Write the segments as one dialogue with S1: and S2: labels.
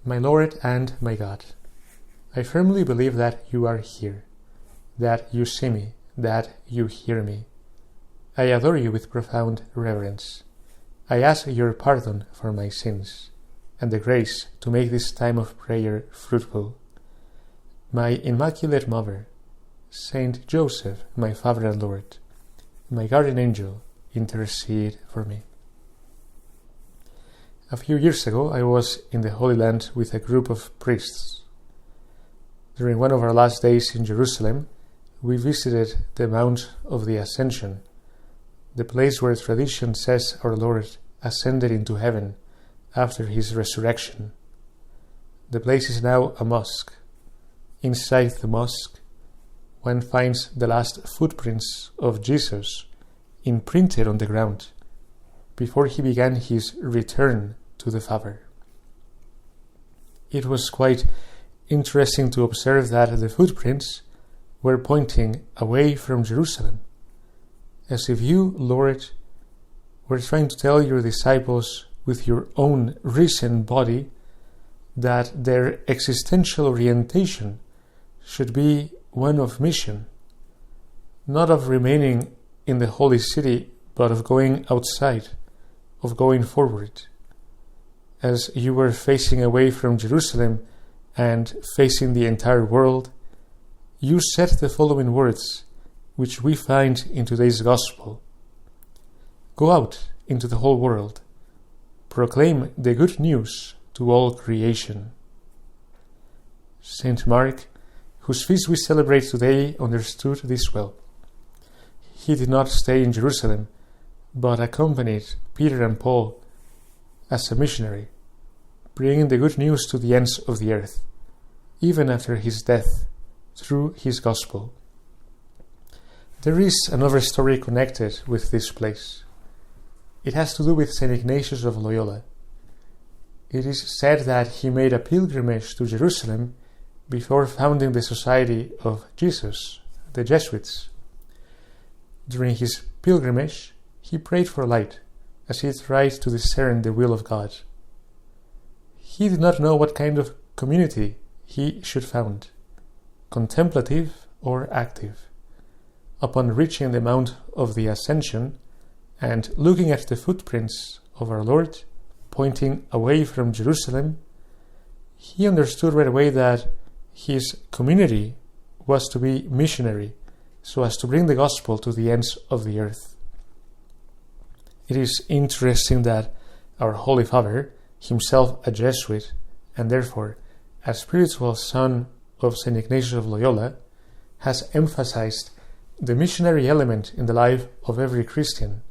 S1: My Lord and my God, I firmly believe that you are here, that you see me, that you hear me. I adore you with profound reverence. I ask your pardon for my sins, and the grace to make this time of prayer fruitful. My Immaculate Mother, Saint Joseph, my Father and Lord, my guardian angel, intercede for me. A few years ago, I was in the Holy Land with a group of priests. During one of our last days in Jerusalem, we visited the Mount of the Ascension, the place where tradition says our Lord ascended into heaven after his resurrection. The place is now a mosque. Inside the mosque, one finds the last footprints of Jesus imprinted on the ground before he began his return to the Father. It was quite interesting to observe that the footprints were pointing away from Jerusalem, as if you, Lord, were trying to tell your disciples with your own risen body that their existential orientation should be one of mission, not of remaining in the holy city, but of going outside, of going forward. As you were facing away from Jerusalem and facing the entire world, you said the following words, which we find in today's Gospel. Go out into the whole world, proclaim the good news to all creation. Saint Mark, whose feast we celebrate today, understood this well. He did not stay in Jerusalem, but accompanied Peter and Paul as a missionary, bringing the good news to the ends of the earth, even after his death, through his gospel. There is another story connected with this place. It has to do with St. Ignatius of Loyola. It is said that he made a pilgrimage to Jerusalem before founding the Society of Jesus, the Jesuits. During his pilgrimage, he prayed for light as he tried to discern the will of God. He did not know what kind of community he should found, contemplative or active. Upon reaching the Mount of the Ascension and looking at the footprints of our Lord pointing away from Jerusalem, he understood right away that his community was to be missionary, so as to bring the gospel to the ends of the earth. It is interesting that our Holy Father, himself a Jesuit, and therefore a spiritual son of St. Ignatius of Loyola, has emphasized the missionary element in the life of every Christian,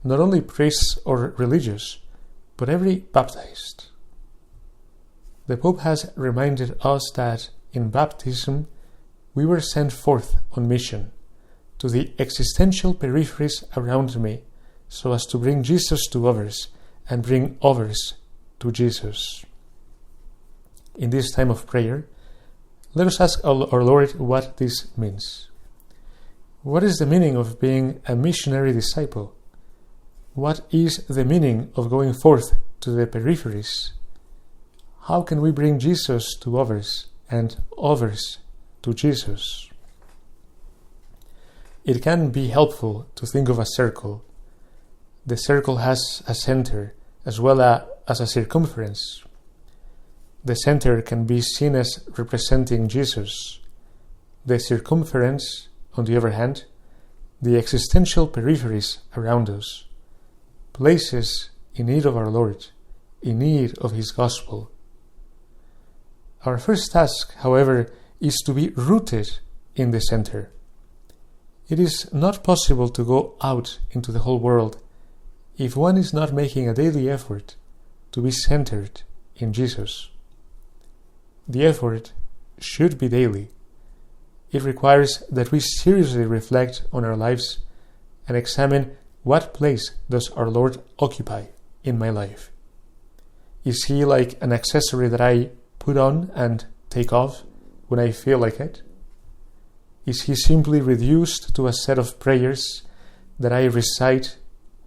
S1: not only priests or religious, but every baptized. The Pope has reminded us that in baptism we were sent forth on mission to the existential peripheries around me, so as to bring Jesus to others and bring others to Jesus. In this time of prayer, let us ask our Lord what this means. What is the meaning of being a missionary disciple? What is the meaning of going forth to the peripheries? How can we bring Jesus to others and others to Jesus? It can be helpful to think of a circle. The circle has a center as well as a circumference. The center can be seen as representing Jesus. The circumference, on the other hand, the existential peripheries around us, places in need of our Lord, in need of his gospel. Our first task, however, is to be rooted in the center. It is not possible to go out into the whole world if one is not making a daily effort to be centered in Jesus. The effort should be daily. It requires that we seriously reflect on our lives and examine what place does our Lord occupy in my life. Is he like an accessory that I put on and take off when I feel like it? Is he simply reduced to a set of prayers that I recite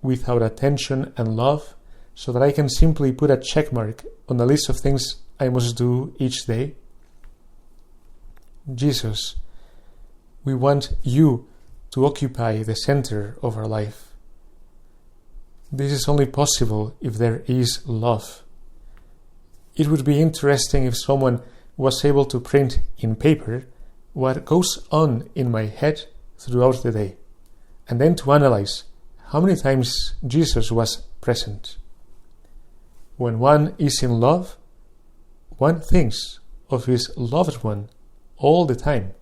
S1: without attention and love, so that I can simply put a check mark on the list of things I must do each day? Jesus, we want you to occupy the center of our life. This is only possible if there is love. It would be interesting if someone was able to print in paper what goes on in my head throughout the day, and then to analyze how many times Jesus was present. When one is in love, one thinks of his loved one all the time,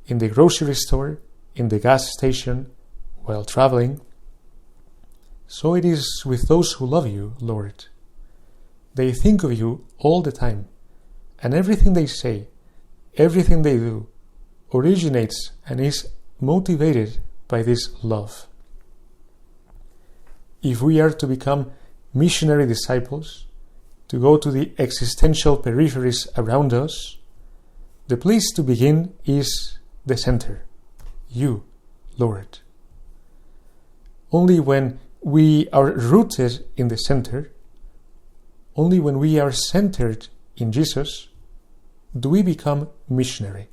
S1: in the grocery store, in the gas station, while traveling. So it is with those who love you, Lord. They think of you all the time, and everything they say, everything they do, originates and is motivated by this love. If we are to become missionary disciples, to go to the existential peripheries around us, the place to begin is the center, you, Lord. Only when we are rooted in the center, only when we are centered in Jesus, do we become missionary.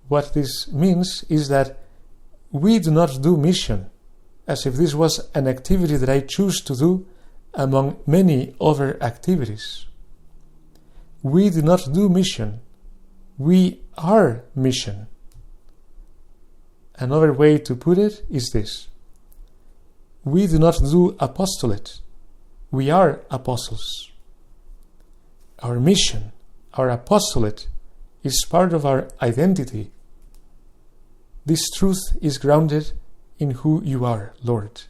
S1: What this means is that we do not do mission as if this was an activity that I choose to do among many other activities. We do not do mission. We are mission. Another way to put it is this. We do not do apostolate. We are apostles. Our mission, our apostolate, is part of our identity. This truth is grounded in who you are, Lord.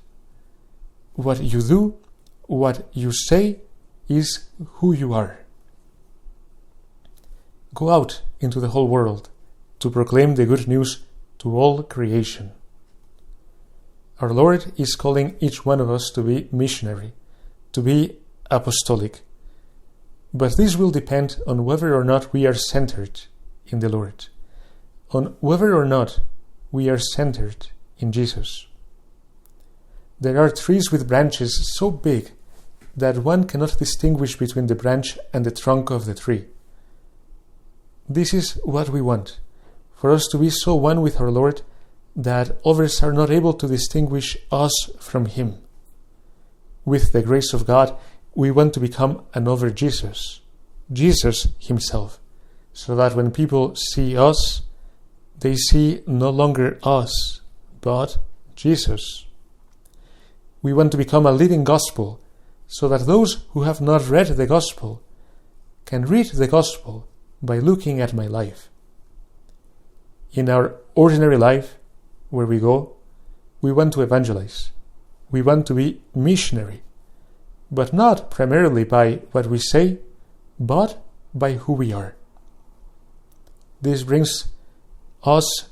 S1: What you do, what you say, is who you are. Go out into the whole world to proclaim the good news to all creation. Our Lord is calling each one of us to be missionary, to be apostolic. But this will depend on whether or not we are centered in the Lord, on whether or not we are centered in Jesus. There are trees with branches so big that one cannot distinguish between the branch and the trunk of the tree. This is what we want, for us to be so one with our Lord that others are not able to distinguish us from Him. With the grace of God, we want to become another Jesus, Jesus Himself, so that when people see us, they see no longer us, but Jesus. We want to become a living gospel, so that those who have not read the gospel can read the gospel by looking at my life. In our ordinary life, where we go, we want to evangelize. We want to be missionary, but not primarily by what we say, but by who we are. This brings us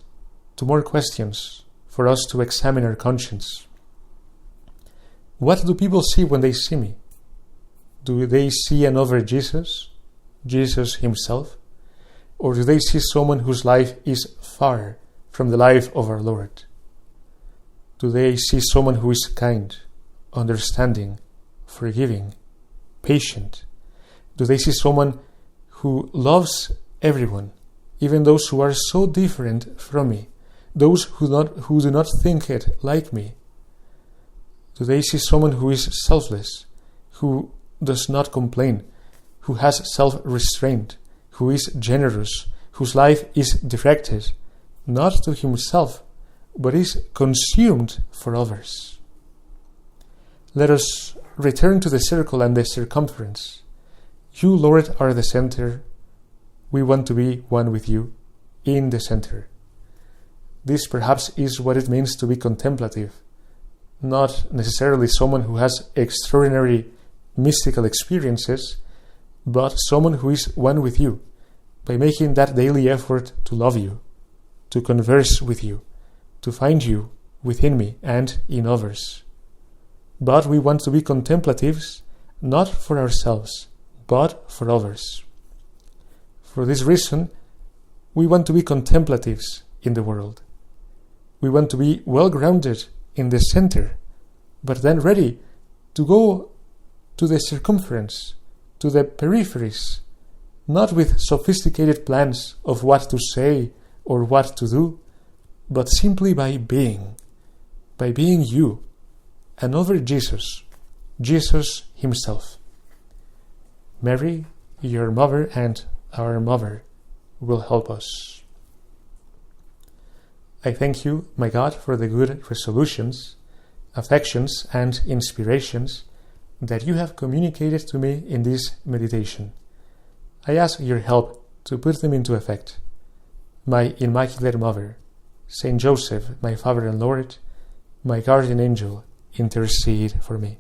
S1: to more questions for us to examine our conscience. What do people see when they see me? Do they see another Jesus, Jesus Himself? Or do they see someone whose life is far from the life of our Lord? Do they see someone who is kind, understanding, forgiving, patient? Do they see someone who loves everyone, even those who are so different from me, those who do not think it like me? Do they see someone who is selfless, who does not complain, who has self-restraint, who is generous, whose life is directed not to himself, but is consumed for others? Let us return to the circle and the circumference. You, Lord, are the center. We want to be one with you in the center. This perhaps is what it means to be contemplative, not necessarily someone who has extraordinary mystical experiences, but someone who is one with you by making that daily effort to love you, to converse with you, to find you within me and in others. But we want to be contemplatives, not for ourselves, but for others. For this reason, we want to be contemplatives in the world. We want to be well-grounded in the center, but then ready to go to the circumference, to the peripheries, not with sophisticated plans of what to say or what to do, but simply by being you, another Jesus, Jesus himself. Mary, your mother and our mother, will help us. I thank you, my God, for the good resolutions, affections, and inspirations that you have communicated to me in this meditation. I ask your help to put them into effect. My Immaculate Mother, Saint Joseph, my Father and Lord, my guardian angel, intercede for me.